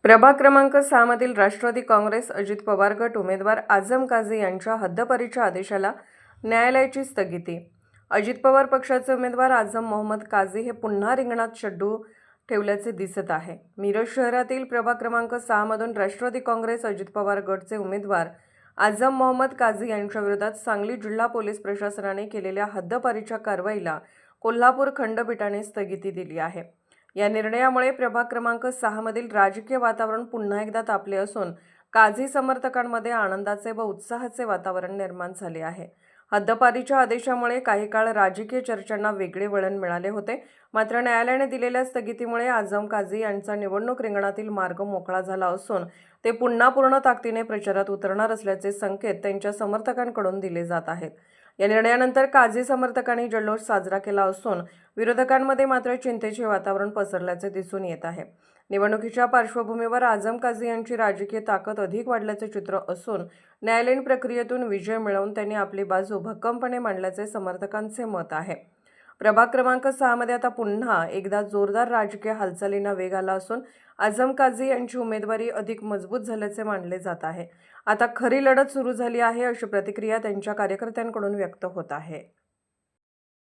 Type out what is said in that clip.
प्रभाग क्रमांक 6 मधील राष्ट्रवादी काँग्रेस अजित पवार गट उमेदवार आझम काझी यांच्या हद्दपारीच्या आदेशाला न्यायालयाची स्थगिती। अजित पवार पक्षाचे उमेदवार आझम मोहम्मद काझी हे पुन्हा रिंगणात चड्डू ठेवल्याचे दिसत आहे। मिरज शहरातील प्रभाग क्रमांक 6 मधून राष्ट्रवादी काँग्रेस अजित पवार गटचे उमेदवार आझम मोहम्मद काझी यांच्या विरोधात सांगली जिल्हा पोलीस प्रशासनाने केलेल्या हद्दपारीच्या कारवाईला कोल्हापूर खंडपीठाने स्थगिती दिली आहे। या निर्णयामुळे प्रभाग क्रमांक 6 मधील राजकीय वातावरण पुन्हा एकदा तापले असून काझी समर्थकांमध्ये आनंदाचे व उत्साहाचे वातावरण निर्माण झाले आहे। हद्दपारीच्या आदेशामुळे काही काळ राजकीय चर्चांना वेगळे वळण मिळाले होते, मात्र न्यायालयाने दिलेल्या स्थगितीमुळे आझम काझी यांचा निवडणूक रिंगणातील मार्ग मोकळा झाला असून ते पुन्हा पूर्ण ताकदीने प्रचारात उतरणार असल्याचे संकेत त्यांच्या समर्थकांकडून दिले जात आहेत। या निर्णयानंतर काझी समर्थकांनी जल्लोष साजरा केला असून विरोधकांमध्ये मात्र चिंतेचे वातावरण पसरल्याचे दिसून येत आहे। निवडणुकीच्या पार्श्वभूमीवर आझम काझी यांची राजकीय ताकद अधिक वाढल्याचे चित्र असून न्यायालयीन प्रक्रियेतून विजय मिळवून त्यांनी आपली बाजू भक्कमपणे मांडल्याचे समर्थकांचे मत आहे। प्रभाग क्रमांक 6 मध्ये आता पुन्हा एकदा जोरदार राजकीय हालचालींना वेग आला असून आझम काझी यांची उमेदवारी अधिक मजबूत झाल्याचे मानले जात आहे। आता खरी लढत सुरू झाली आहे अशी प्रतिक्रिया त्यांच्या कार्यकर्त्यांकडून व्यक्त होत आहे।